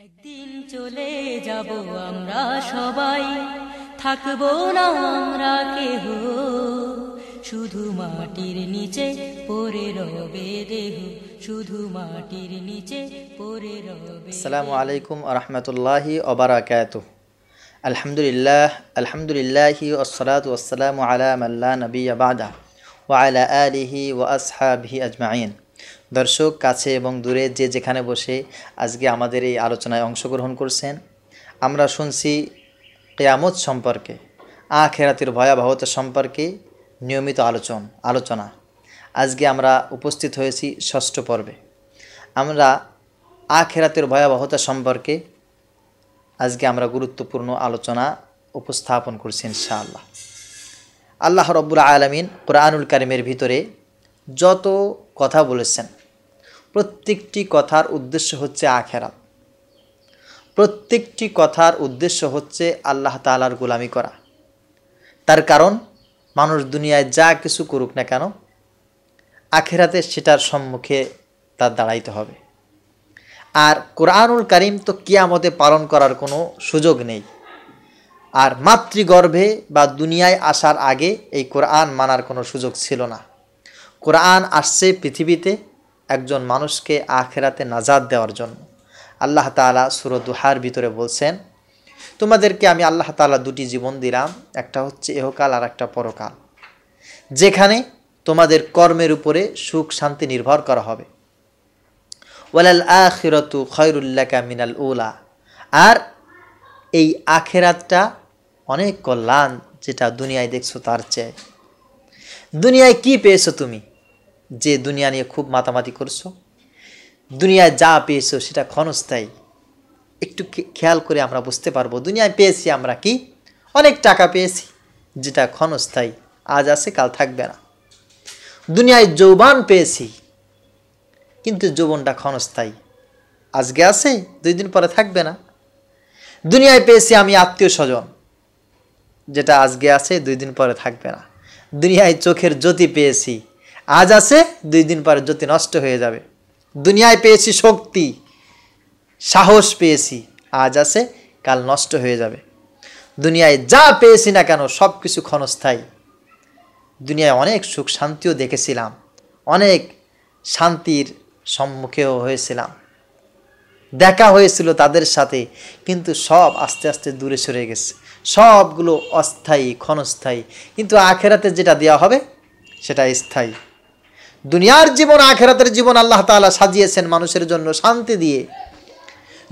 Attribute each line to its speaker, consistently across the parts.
Speaker 1: একদিন চলে যাব আমরা সবাই, থাকবো না আমরা কেহ, শুধু মাটির নিচে পড়ে রবে দেহ, শুধু মাটির নিচে পড়ে রবে।
Speaker 2: আসসালামু আলাইকুম ওয়া রাহমাতুল্লাহি ওয়া বারাকাতুহু। আলহামদুলিল্লাহি ওয়াসসালাতু ওয়াসসালামু আলা মান লা নাবিয়্যা বা'দা ওয়া আলা আলিহি ওয়া আসহাবিহি আজমাইন। দর্শক, কাছে এবং দূরে যে যেখানে বসে আজকে আমাদের এই আলোচনায় অংশগ্রহণ করছেন, আমরা শুনছি কিয়ামত সম্পর্কে, আখিরাতের ভয়াবহতা সম্পর্কে নিয়মিত আলোচনা। আজকে আমরা উপস্থিত হয়েছি ষষ্ঠ পর্বে। আমরা আখিরাতের ভয়াবহতা সম্পর্কে আজকে আমরা গুরুত্বপূর্ণ আলোচনা উপস্থাপন করছি ইনশাআল্লাহ। আল্লাহ রাব্বুল আলামিন কোরআনুল কারীমের ভিতরে যত কথা বলেছেন, প্রত্যেকটি কথার উদ্দেশ্য হচ্ছে আখিরাত। প্রত্যেকটি কথার উদ্দেশ্য হচ্ছে আল্লাহ তাআলার গোলামি করা। তার কারণ, মানুষ দুনিয়ায় যা কিছু করুক না কেন, আখিরাতে সেটার সম্মুখে তার দাঁড়াইতে হবে। আর কোরআনুল কারীম তো কিয়ামতে পালন করার কোনো সুযোগ নেই। আর মাতৃগর্ভে বা দুনিয়ায় আসার আগে এই কোরআন মানার কোনো সুযোগ ছিল না। কোরআন আসছে পৃথিবীতে একজন মানুষকে আখিরাতে নাজাত দেওয়ার জন্য। আল্লাহ তাআলা সূরা দুহার ভিতরে বলছেন, তোমাদেরকে আমি আল্লাহ তাআলা দুটি জীবন দিলাম, একটা হচ্ছে ইহকাল আর একটা পরকাল, যেখানে তোমাদের কর্মের উপরে সুখ শান্তি নির্ভর করা হবে। ওয়ালাল আখিরাতু খায়রুল লাকা মিনাল উলা, আর এই আখিরাতটা অনেক কল্যাণ, যেটা দুনিয়ায় দেখছো তার চেয়ে। দুনিয়ায় কি পেয়েছো তুমি, যে দুনিয়া নিয়ে খুব মাতামাতি করছো? দুনিয়ায় যা পেয়েছো সেটা ক্ষণস্থায়ী। একটু খেয়াল করে আমরা বুঝতে পারবো দুনিয়ায় পেয়েছি আমরা কি, অনেক টাকা পেয়েছি যেটা ক্ষণস্থায়ী, আজ আছে কাল থাকবে না। দুনিয়ায় যৌবন পেয়েছি, কিন্তু যৌবনটা ক্ষণস্থায়ী, আজকে আছে 2 দিন পরে থাকবে না। দুনিয়ায় পেয়েছি আমি আত্মীয় স্বজন, যেটা আজকে আছে 2 দিন পরে থাকবে না। দুনিয়ায় চোখের জ্যোতি পেয়েছি, আজ আছে 2 দিন পরে জ্যোতি নষ্ট হয়ে যাবে। দুনিয়ায় পেয়েছি শক্তি, সাহস পেয়েছি, আজ আছে কাল নষ্ট হয়ে যাবে। দুনিয়ায় যা পেয়েছি না কেন সব কিছু ক্ষণস্থায়ী। দুনিয়ায় অনেক সুখ শান্তিও দেখেছিলাম, অনেক শান্তির সম্মুখেও হয়েছিলাম, দেখা হয়েছিল তাদের সাথে, কিন্তু সব আস্তে আস্তে দূরে সরে গেছে। সবগুলো অস্থায়ী, ক্ষণস্থায়ী। কিন্তু আখিরাতে যেটা দেওয়া হবে সেটা স্থায়ী। দুনিয়ার জীবন, আখিরাতের জীবন আল্লাহ তাআলা সাজিয়েছেন মানুষের জন্য শান্তি দিয়ে।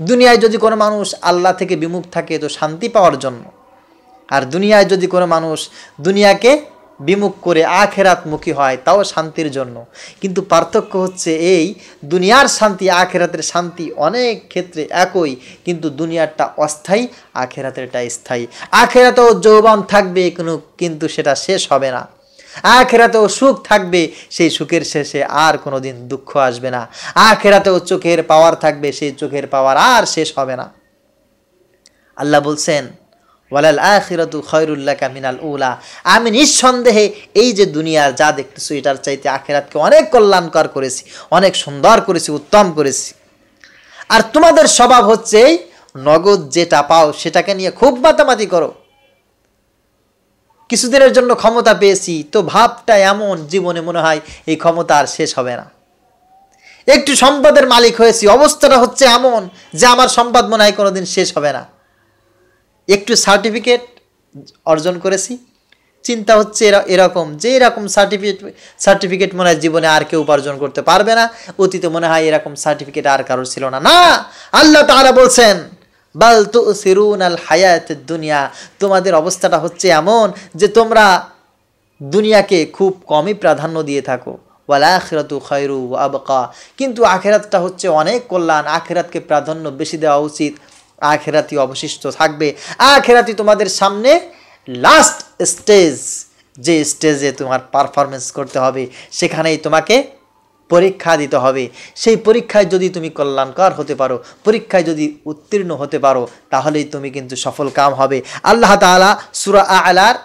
Speaker 2: দুনিয়ায় যদি কোনো মানুষ আল্লাহ থেকে বিমুখ থাকে তো শান্তি পাওয়ার জন্য, আর দুনিয়ায় যদি কোনো মানুষ দুনিয়াকে বিমুখ করে আখিরাতমুখী হয় তাও শান্তির জন্য। কিন্তু পার্থক্য হচ্ছে এই, দুনিয়ার শান্তি আখিরাতের শান্তি অনেক ক্ষেত্রে একই, কিন্তু দুনিয়ারটা অস্থায়ী, আখিরাতেরটা স্থায়ী। আখিরাতেও যৌবন থাকবে কিন্তু সেটা শেষ হবে না। আখিরাতেও সুখ থাকবে, সেই সুখের শেষে আর কোনো দিন দুঃখ আসবে না। আখিরাতেও চোখের পাওয়ার থাকবে, সেই চোখের পাওয়ার আর শেষ হবে না। আল্লাহ বলছেন, ওয়ালাল আখিরাতু খায়রুল লাকা মিনাল উলা, আমি নিঃসন্দেহে এই যে দুনিয়ার যা দেখতেছো এটার চাইতে আখিরাতকে অনেক কল্যাণকর করেছি, অনেক সুন্দর করেছি, উত্তম করেছি। আর তোমাদের স্বভাব হচ্ছে নগদ যেটা পাও সেটাকে নিয়ে খুব মাতামাতি করো। কিছুদিনের জন্য ক্ষমতা পেয়েছি তো ভাবটা এমন, জীবনে মনে হয় এই ক্ষমতা আর শেষ হবে না। একটু সম্পদের মালিক হয়েছি, অবস্থাটা হচ্ছে এমন যে আমার সম্পদ মনে হয় কোনোদিন শেষ হবে না। একটু সার্টিফিকেট অর্জন করেছি, চিন্তা হচ্ছে এরকম যে এরকম সার্টিফিকেট মনে হয় জীবনে আর কেউ উপার্জন করতে পারবে না। অতীতে মনে হয় এরকম সার্টিফিকেট আর কারোর ছিল না। না, আল্লাহ তাআলা বলছেন, বাল তুসিরুনাল হায়াতুদ দুনিয়া, তোমাদের অবস্থাটা হচ্ছে এমন যে তোমরা দুনিয়াকে খুব কমই প্রাধান্য দিয়ে থাকো। ওয়াল আখিরাতু খায়রু ওয়া আবকা, কিন্তু আখিরাতটা হচ্ছে অনেক কল্যাণ, আখিরাতকে প্রাধান্য বেশি দেওয়া উচিত। আখিরাতই অবশিষ্ট থাকবে, আখিরাতই তোমাদের সামনে লাস্ট স্টেজ, যে স্টেজে তোমার পারফরমেন্স করতে হবে, সেখানেই তোমাকে পরীক্ষা দিতে হবে। সেই পরীক্ষায় যদি তুমি কল্যাণকর হতে পারো, পরীক্ষায় যদি উত্তীর্ণ হতে পারো, তাহলেই তুমি কিন্তু সফল কাম হবে। আল্লাহ তাআলা সূরা আ'লার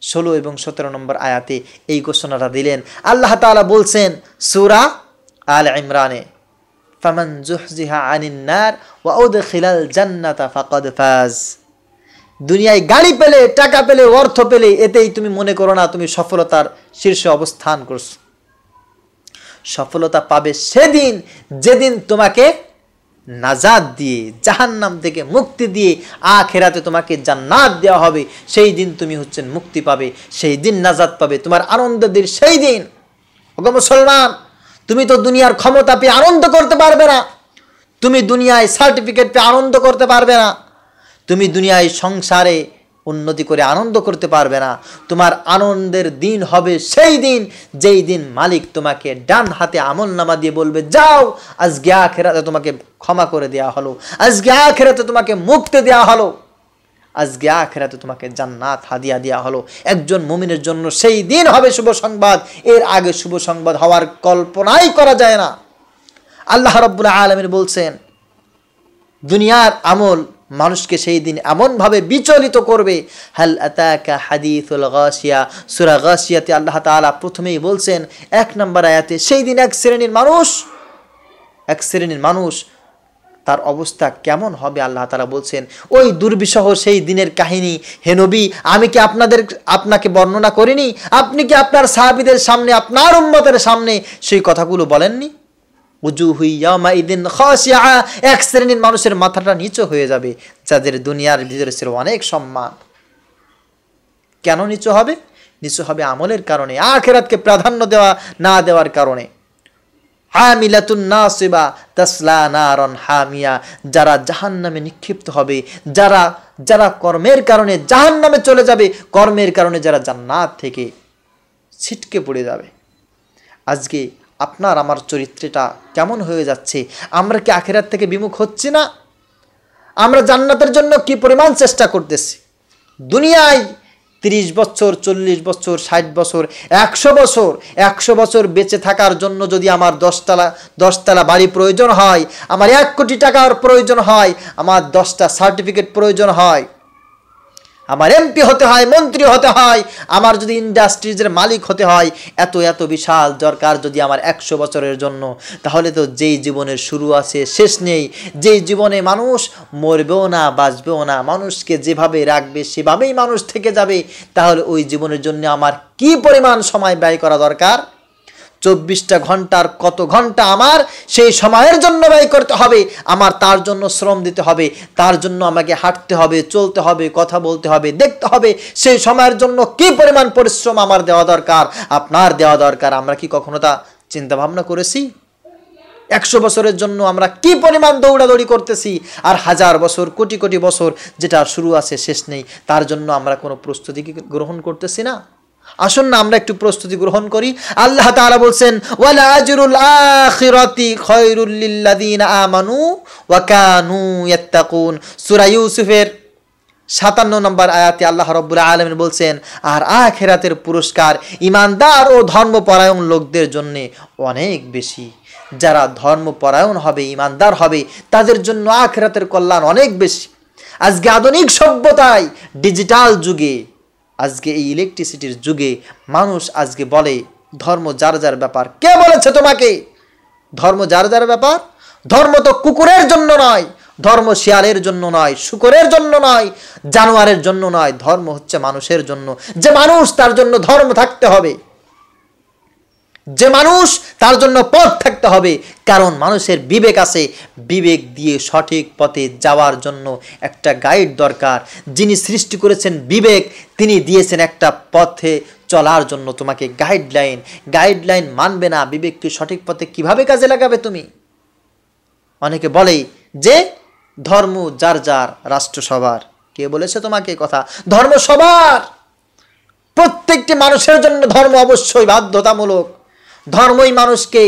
Speaker 2: 16 এবং 17 নম্বর আয়াতে এই ঘোষণাটা দিলেন। আল্লাহ তাআলা বলছেন সূরা আল ইমরানে, ফামান যুহজিহা আনিন নার ওয়া উদখিলাল জান্নাতা ফাকাদ ফাজ। দুনিয়ায় গাড়ি পেলে, টাকা পেলে, অর্থ পেলে, এতেই তুমি মনে করো না তুমি সফলতার শীর্ষে অবস্থান করছো। সফলতা পাবে সেদিন যেদিন তোমাকে নাজাত দিয়ে, জাহান্নাম থেকে মুক্তি দিয়ে আখিরাতে তোমাকে জান্নাত দেওয়া হবে। সেই দিন তুমি হচ্ছেন মুক্তি পাবে, সেই দিন নাজাত পাবে, তোমার আনন্দের দিন সেই দিন। ওগো মুসলমান, তুমি তো দুনিয়ার ক্ষমতা পেয়ে আনন্দ করতে পারবে না, তুমি দুনিয়ায় সার্টিফিকেট পেয়ে আনন্দ করতে পারবে না, তুমি দুনিয়ায় সংসারে উন্নতি করে আনন্দ করতে পারবে না। তোমার আনন্দের দিন হবে সেই দিন যেই দিন মালিক তোমাকে ডান হাতে আমলনামা দিয়ে বলবে, যাও আজকে আখিরাতে তোমাকে ক্ষমা করে দেওয়া হলো, আজকে আখিরাতে তোমাকে মুক্তি দেওয়া হলো, আজকে আখিরাতে তোমাকে জান্নাত হাদিয়া দেওয়া হলো। একজন মুমিনের জন্য সেই দিন হবে শুভ সংবাদ। এর আগে শুভ সংবাদ হওয়ার কল্পনাই করা যায় না। আল্লাহ রাব্বুল আলামিন বলছেন, দুনিয়ার আমল মানুষকে সেই দিন এমনভাবে বিচলিত করবে। হাল আতাকা হাদিসুল গাশিয়া, সূরা গাশিয়াতে আল্লাহ তাআলা প্রথমেই বলছেন 1 নম্বর আয়াতে, সেই দিন এক শ্রেণীর মানুষ তার অবস্থা কেমন হবে আল্লাহ তাআলা বলছেন। ওই দুর্বিষহ সেই দিনের কাহিনী হে নবী আমি কি আপনাকে বর্ণনা করিনি? আপনি কি আপনার সাহাবীদের সামনে, আপনার উম্মতের সামনে সেই কথাগুলো বলেননি? উজুহু ইয়াউমাইদিন খাশিআ, এক শ্রেণীর মানুষের মাথাটা নিচু হয়ে যাবে যাদের দুনিয়ার ভিতরে ছিল অনেক সম্মান। কেন নিচু হবে? নিচু হবে আমলের কারণে, আখিরাতকে প্রাধান্য না দেওয়ার কারণে। হামিলাতুন নাসিবা তাসলা নারান হামিয়া, যারা জাহান্নামে নিক্ষিপ্ত হবে, যারা কর্মের কারণে জাহান্নামে চলে যাবে, কর্মের কারণে যারা জান্নাত থেকে ছিটকে পড়ে যাবে। আজকে আপনার আমার চরিত্রটা কেমন হয়ে যাচ্ছে? আমরা কি আখিরাত থেকে বিমুখ হচ্ছি না? আমরা জান্নাতের জন্য কি পরিমাণ চেষ্টা করতেছি? দুনিয়ায় 30 বছর, 40 বছর, 60 বছর, 100 বছর বেঁচে থাকার জন্য যদি আমার 10 তলা বাড়ি প্রয়োজন হয়, আমার 1 কোটি টাকার প্রয়োজন হয়, আমার 10টা সার্টিফিকেট প্রয়োজন হয়, আমার এমপি হতে হয়, মন্ত্রী হতে হয়, আমার যদি ইন্ডাস্ট্রিজের মালিক হতে হয়, এত বিশাল দরকার যদি আমার 100 বছরের জন্য, তাহলে তো যেই জীবনের শুরু আছে শেষ নেই, যেই জীবনে মানুষ মরবেও না বাঁচবেও না, মানুষকে যেভাবে রাখবে সেভাবেই মানুষ থেকে যাবে, তাহলে ওই জীবনের জন্য আমার কি পরিমাণ সময় ব্যয় করা দরকার? 24টা ঘন্টার কত ঘন্টা আমার সেই সময়ের জন্য ব্যয় করতে হবে, আমার তার জন্য শ্রম দিতে হবে, তার জন্য আমাকে হাঁটতে হবে, চলতে হবে, কথা বলতে হবে, দেখতে হবে, সেই সময়ের জন্য কি পরিমাণ পরিশ্রম আমার দেওয়া দরকার, আপনার দেওয়া দরকার। আমরা কি কখনো তা চিন্তা ভাবনা করেছি? 100 বছরের জন্য আমরা কি পরিমাণ দৌড়াদৌড়ি করতেছি, আর 1000 বছর, কোটি কোটি বছর যেটা শুরু আছে শেষ নেই, তার জন্য আমরা কোনো প্রস্তুতি গ্রহণ করতেছি না? আসুন না আমরা একটু প্রস্তুতি গ্রহণ করি। আল্লাহ তাআলা বলছেন, ওয়ালা আজরুল আখিরাতি খায়রুল লিল্লাযিনা আমানু ওয়া কানু ইয়াত্তাকুন। সূরা ইউসুফের 57 নম্বর আয়াতে আল্লাহ রাব্বুল আলামিন বলছেন, আর আখিরাতের পুরস্কার ঈমানদার ও ধর্মপরায়ণ লোকদের জন্য অনেক বেশি। যারা ধর্মপরায়ণ হবে, ঈমানদার হবে, তাদের জন্য আখিরাতের কল্যাণ অনেক বেশি। আজকে আধুনিক সভ্যতায়, ডিজিটাল যুগে, আজকে এই ইলেকট্রিসিটির যুগে মানুষ আজকে বলে ধর্ম যার যার ব্যাপার। কে বলেছে তোমাকে ধর্ম যার যার ব্যাপার? ধর্ম তো কুকুরের জন্য নয়, ধর্ম শিয়ালের জন্য নয়, শূকরের জন্য নয়, জানোয়ারের জন্য নয়, ধর্ম হচ্ছে মানুষের জন্য। যে মানুষ তার জন্য ধর্ম থাকতে হবে, যে মানুষ তার জন্য পথ থাকতে হবে, কারণ মানুষের বিবেক আছে, বিবেক দিয়ে সঠিক পথে যাওয়ার জন্য একটা গাইড দরকার। যিনি সৃষ্টি করেছেন বিবেক, তিনি দিয়েছেন একটা পথে চলার জন্য তোমাকে গাইডলাইন মানবে না, বিবেককে সঠিক পথে কিভাবে কাজে লাগাবে তুমি? অনেকে বলে যে ধর্ম যার যার, রাষ্ট্র সবার। কে বলেছে তোমাকে কথা? ধর্ম সবার, প্রত্যেকটি মানুষের জন্য ধর্ম অবশ্যই বাধ্যতামূলক। ধর্মই মানুষকে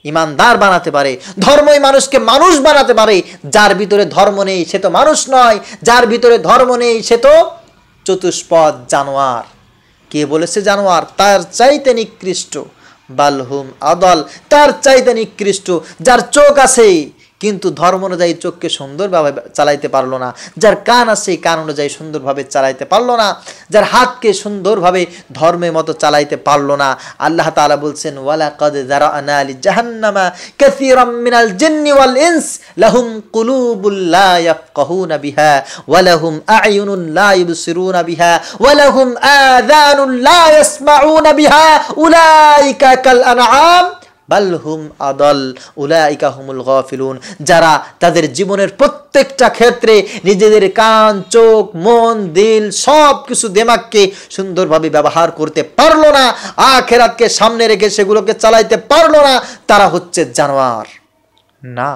Speaker 2: ঈমানদার বানাতে পারে, ধর্মই মানুষকে মানুষ বানাতে পারে। যার ভিতরে ধর্ম নেই সে তো মানুষ নয়, যার ভিতরে ধর্ম নেই সে তো চতুষ্পদ জানোয়ার। কে বলেছে জানোয়ার? তার চাইতে নিকৃষ্ট, বালহুম আদল, তার চাইতে নিকৃষ্ট। যার চোখ আছে কিন্তু ধর্ম অনুযায়ী চোখকে সুন্দরভাবে চালাইতে পারলো না, যার কান আছে সেই কান অনুযায়ী সুন্দরভাবে চালাইতে পারলো না, যার হাতকে সুন্দরভাবে ধর্মের মতো চালাইতে পারলো না। আল্লাহ তাআলা বলছেন ওয়ালাকাদ যারানা লিজাহান্নামা কাসীরাম মিনাল জিন্নি ওয়াল ইনস লাহুম কুলুবুল লা ইয়াফকাহুনা বিহা ওয়া লাহুম আ'য়ুনুন লা ইবসিরুনা বিহা ওয়া লাহুম আযানুন লা ইয়াসমাউনা বিহা উলাইকা কাল আনআম বাল হুম আদল উলাইকা হুমুল গাফিলুন। যারা তাদের জীবনের প্রত্যেকটা ক্ষেত্রে নিজেদের কান, চোখ, মন, দিল সব কিছু দিমাগকে সুন্দরভাবে ব্যবহার করতে পারলো না, আখিরাতকে সামনে রেখে সেগুলোকে চালাইতে পারলো না, তারা হচ্ছে জানোয়ার। না,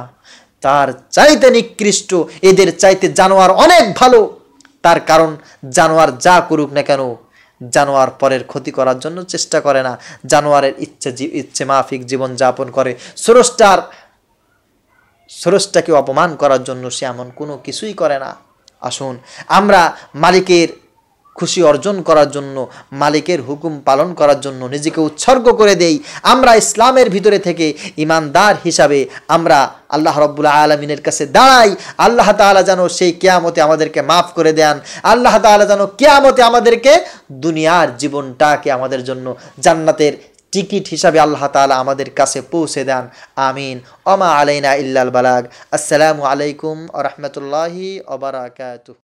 Speaker 2: তার চাইতে নিকৃষ্ট, এদের চাইতে জানোয়ার অনেক ভালো। তার কারণ জানোয়ার যা করুক না কেন, জানোয়ার পরের ক্ষতি করার জন্য চেষ্টা করে না, জানোয়ারের ইচ্ছে মাফিক জীবন যাপন করে। স্রষ্টাকে অপমান করার জন্য সে এমন কোনো কিছুই করে না। আসুন আমরা মালিকের খুশি অর্জন করার জন্য, মালিকের হুকুম পালন করার জন্য নিজেকে উৎসর্গ করে দেই। আমরা ইসলামের ভিতরে থেকে ইমানদার হিসাবে আমরা আল্লাহ রাব্বুল আলামিনের কাছে দাঁড়াই। আল্লাহ তাআলা যেন সেই কিয়ামতে আমাদেরকে মাফ করে দেন। আল্লাহ তাআলা যেন কিয়ামতে আমাদেরকে দুনিয়ার জীবনটাকে আমাদের জন্য জান্নাতের টিকিট হিসাবে আল্লাহ তাআলা আমাদের কাছে পৌঁছে দেন। আমিন। ওমা আলাইনা ইল্লাল বালাগ। আসসালামু আলাইকুম ওয়া রাহমাতুল্লাহি ওয়া বারাকাতুহু।